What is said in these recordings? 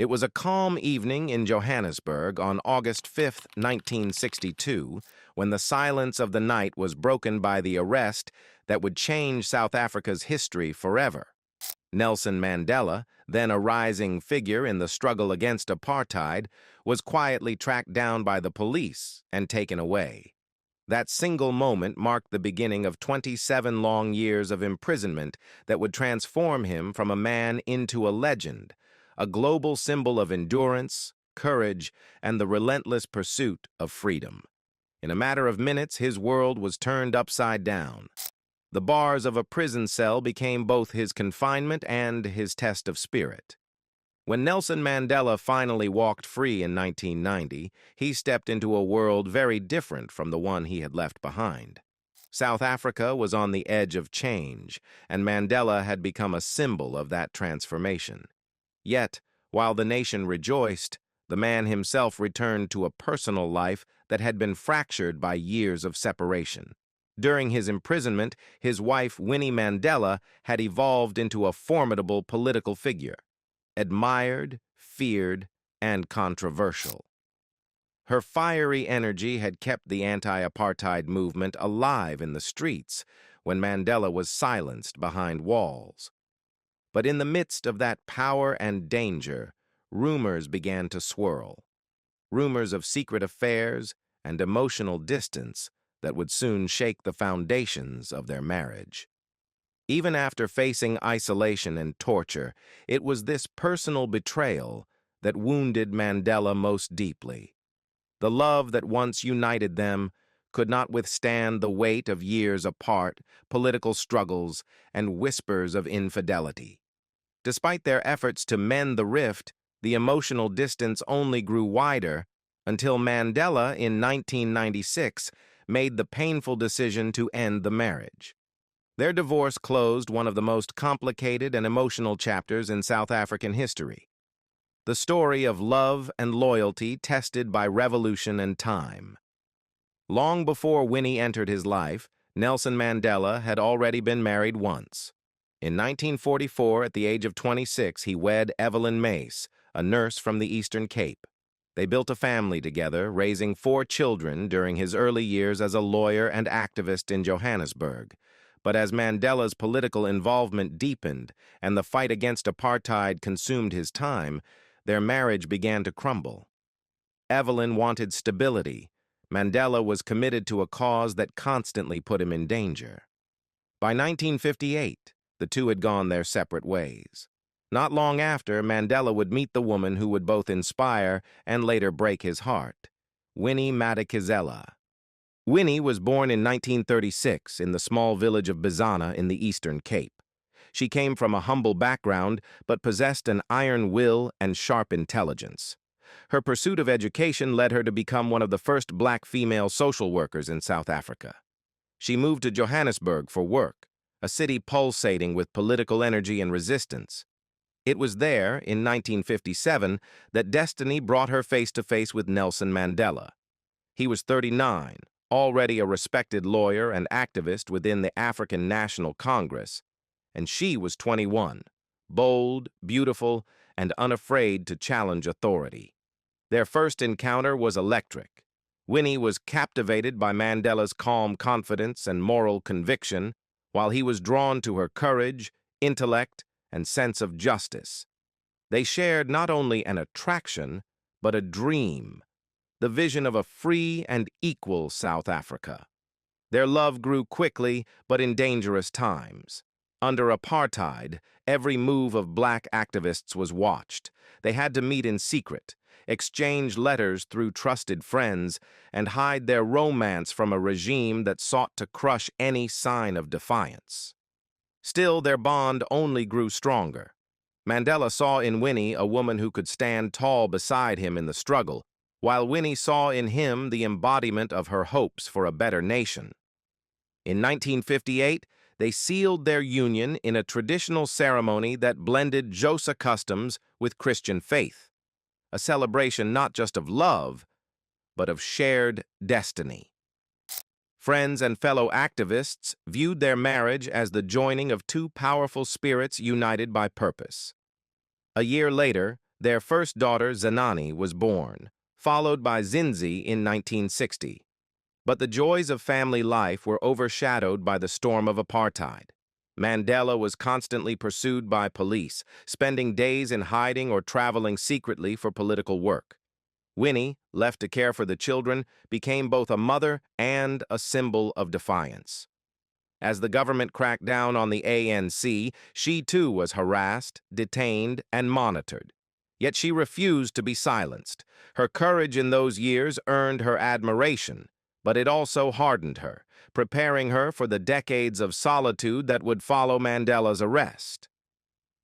It was a calm evening in Johannesburg on August 5th, 1962, when the silence of the night was broken by the arrest that would change South Africa's history forever. Nelson Mandela, then a rising figure in the struggle against apartheid, was quietly tracked down by the police and taken away. That single moment marked the beginning of 27 long years of imprisonment that would transform him from a man into a legend, a global symbol of endurance, courage, and the relentless pursuit of freedom. In a matter of minutes, his world was turned upside down. The bars of a prison cell became both his confinement and his test of spirit. When Nelson Mandela finally walked free in 1990, he stepped into a world very different from the one he had left behind. South Africa was on the edge of change, and Mandela had become a symbol of that transformation. Yet, while the nation rejoiced, the man himself returned to a personal life that had been fractured by years of separation. During his imprisonment, his wife, Winnie Mandela, had evolved into a formidable political figure, admired, feared, and controversial. Her fiery energy had kept the anti-apartheid movement alive in the streets when Mandela was silenced behind walls. But in the midst of that power and danger, rumors began to swirl. Rumors of secret affairs and emotional distance that would soon shake the foundations of their marriage. Even after facing isolation and torture, it was this personal betrayal that wounded Mandela most deeply. The love that once united them could not withstand the weight of years apart, political struggles, and whispers of infidelity. Despite their efforts to mend the rift, the emotional distance only grew wider until Mandela, in 1996, made the painful decision to end the marriage. Their divorce closed one of the most complicated and emotional chapters in South African history. The story of love and loyalty tested by revolution and time. Long before Winnie entered his life, Nelson Mandela had already been married once. In 1944, at the age of 26, he wed Evelyn Mace, a nurse from the Eastern Cape. They built a family together, raising 4 children during his early years as a lawyer and activist in Johannesburg. But as Mandela's political involvement deepened and the fight against apartheid consumed his time, their marriage began to crumble. Evelyn wanted stability. Mandela was committed to a cause that constantly put him in danger. By 1958, the two had gone their separate ways. Not long after, Mandela would meet the woman who would both inspire and later break his heart, Winnie Madikizela. Winnie was born in 1936 in the small village of Bizana in the Eastern Cape. She came from a humble background but possessed an iron will and sharp intelligence. Her pursuit of education led her to become one of the first black female social workers in South Africa. She moved to Johannesburg for work, a city pulsating with political energy and resistance. It was there, in 1957, that destiny brought her face to face with Nelson Mandela. He was 39, already a respected lawyer and activist within the African National Congress, and she was 21, bold, beautiful, and unafraid to challenge authority. Their first encounter was electric. Winnie was captivated by Mandela's calm confidence and moral conviction, while he was drawn to her courage, intellect, and sense of justice. They shared not only an attraction, but a dream, the vision of a free and equal South Africa. Their love grew quickly, but in dangerous times. Under apartheid, every move of black activists was watched. They had to meet in secret, exchange letters through trusted friends, and hide their romance from a regime that sought to crush any sign of defiance. Still, their bond only grew stronger. Mandela saw in Winnie a woman who could stand tall beside him in the struggle, while Winnie saw in him the embodiment of her hopes for a better nation. In 1958, they sealed their union in a traditional ceremony that blended Xhosa customs with Christian faith, a celebration not just of love, but of shared destiny. Friends and fellow activists viewed their marriage as the joining of two powerful spirits united by purpose. A year later, Their first daughter, Zenani, was born, followed by Zinzi in 1960. But the joys of family life were overshadowed by the storm of apartheid. Mandela was constantly pursued by police, spending days in hiding or traveling secretly for political work. Winnie, left to care for the children, became both a mother and a symbol of defiance. As the government cracked down on the ANC, she too was harassed, detained, and monitored. Yet she refused to be silenced. Her courage in those years earned her admiration, but it also hardened her, preparing her for the decades of solitude that would follow Mandela's arrest.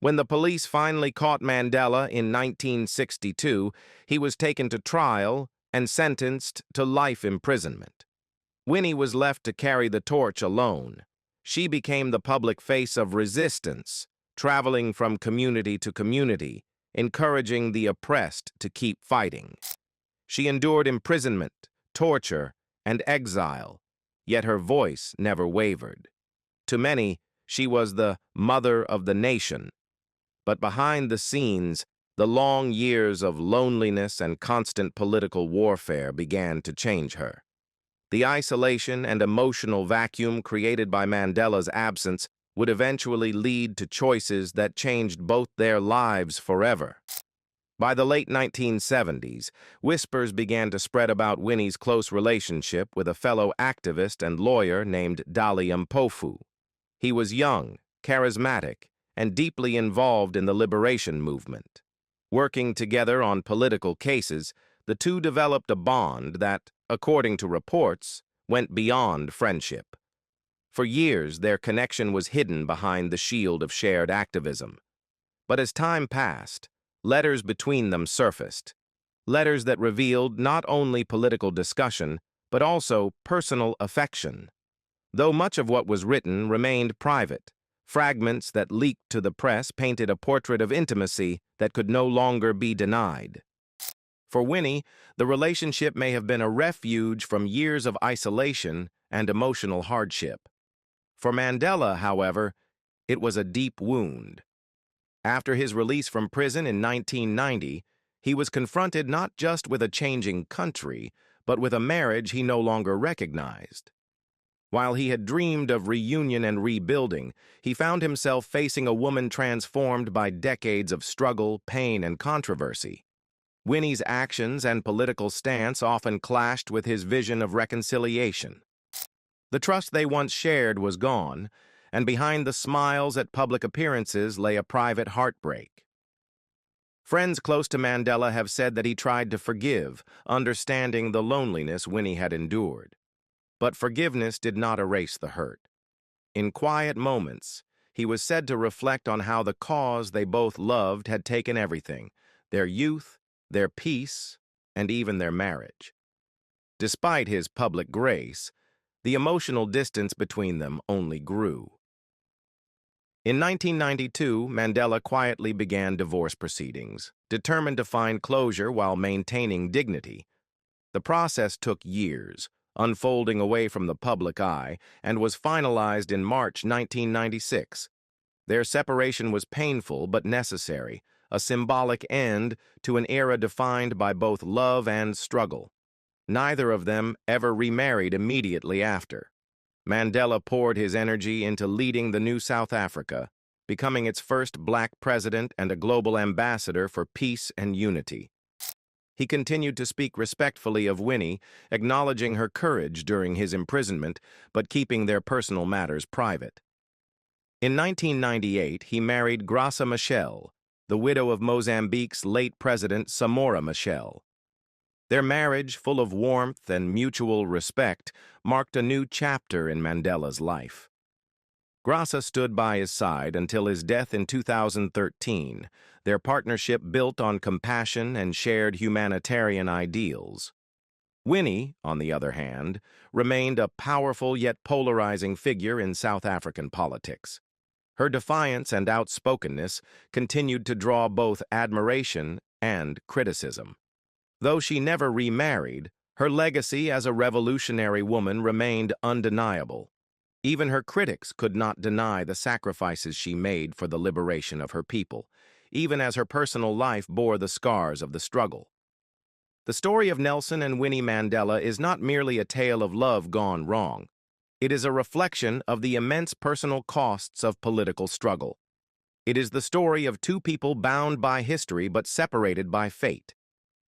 When the police finally caught Mandela in 1962, he was taken to trial and sentenced to life imprisonment. Winnie was left to carry the torch alone. She became the public face of resistance, traveling from community to community, encouraging the oppressed to keep fighting. She endured imprisonment, torture, and exile, yet her voice never wavered. To many, she was the mother of the nation. But behind the scenes, the long years of loneliness and constant political warfare began to change her. The isolation and emotional vacuum created by Mandela's absence would eventually lead to choices that changed both their lives forever. By the late 1970s, whispers began to spread about Winnie's close relationship with a fellow activist and lawyer named Dali Mpofu. He was young, charismatic, and deeply involved in the liberation movement. Working together on political cases, the two developed a bond that, according to reports, went beyond friendship. For years, their connection was hidden behind the shield of shared activism. But as time passed, letters between them surfaced. Letters that revealed not only political discussion, but also personal affection. Though much of what was written remained private, fragments that leaked to the press painted a portrait of intimacy that could no longer be denied. For Winnie, the relationship may have been a refuge from years of isolation and emotional hardship. For Mandela, however, it was a deep wound. After his release from prison in 1990, he was confronted not just with a changing country, but with a marriage he no longer recognized. While he had dreamed of reunion and rebuilding, he found himself facing a woman transformed by decades of struggle, pain, and controversy. Winnie's actions and political stance often clashed with his vision of reconciliation. The trust they once shared was gone, and behind the smiles at public appearances lay a private heartbreak. Friends close to Mandela have said that he tried to forgive, understanding the loneliness Winnie had endured. But forgiveness did not erase the hurt. In quiet moments, he was said to reflect on how the cause they both loved had taken everything: their youth, their peace, and even their marriage. Despite his public grace, the emotional distance between them only grew. In 1992, Mandela quietly began divorce proceedings, determined to find closure while maintaining dignity. The process took years, unfolding away from the public eye, and was finalized in March 1996. Their separation was painful but necessary, a symbolic end to an era defined by both love and struggle. Neither of them ever remarried immediately after. Mandela poured his energy into leading the new South Africa, becoming its first black president and a global ambassador for peace and unity. He continued to speak respectfully of Winnie, acknowledging her courage during his imprisonment, but keeping their personal matters private. In 1998, he married Graça Machel, the widow of Mozambique's late president Samora Machel. Their marriage, full of warmth and mutual respect, marked a new chapter in Mandela's life. Graça stood by his side until his death in 2013, their partnership built on compassion and shared humanitarian ideals. Winnie, on the other hand, remained a powerful yet polarizing figure in South African politics. Her defiance and outspokenness continued to draw both admiration and criticism. Though she never remarried, her legacy as a revolutionary woman remained undeniable. Even her critics could not deny the sacrifices she made for the liberation of her people. even as her personal life bore the scars of the struggle. The story of Nelson and Winnie Mandela is not merely a tale of love gone wrong. It is a reflection of the immense personal costs of political struggle. It is the story of two people bound by history but separated by fate.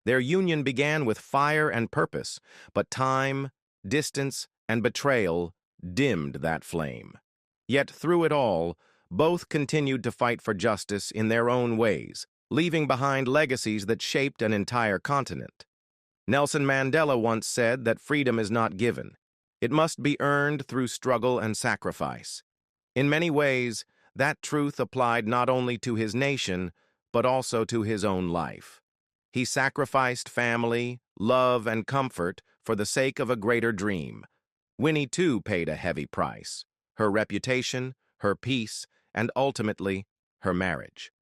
Their union began with fire and purpose, but time, distance, and betrayal dimmed that flame. Yet through it all, both continued to fight for justice in their own ways, leaving behind legacies that shaped an entire continent. Nelson Mandela once said that freedom is not given. It must be earned through struggle and sacrifice. In many ways, that truth applied not only to his nation, but also to his own life. He sacrificed family, love, and comfort for the sake of a greater dream. Winnie, too, paid a heavy price: her reputation, her peace, and ultimately, her marriage.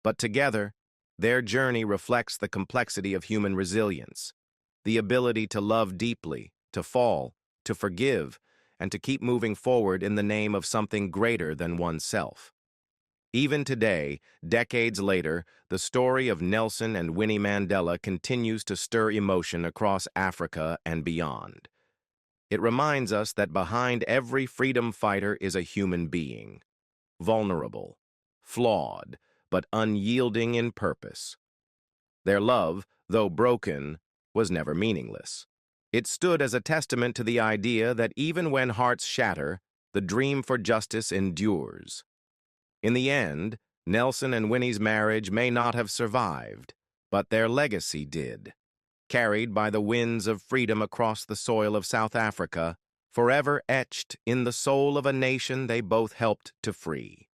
But together, their journey reflects the complexity of human resilience, the ability to love deeply, to fall, to forgive, and to keep moving forward in the name of something greater than oneself. Even today, decades later, the story of Nelson and Winnie Mandela continues to stir emotion across Africa and beyond. It reminds us that behind every freedom fighter is a human being, vulnerable, flawed, but unyielding in purpose. Their love, though broken, was never meaningless. It stood as a testament to the idea that even when hearts shatter, the dream for justice endures. In the end, Nelson and Winnie's marriage may not have survived, but their legacy did. Carried by the winds of freedom across the soil of South Africa, forever etched in the soul of a nation they both helped to free.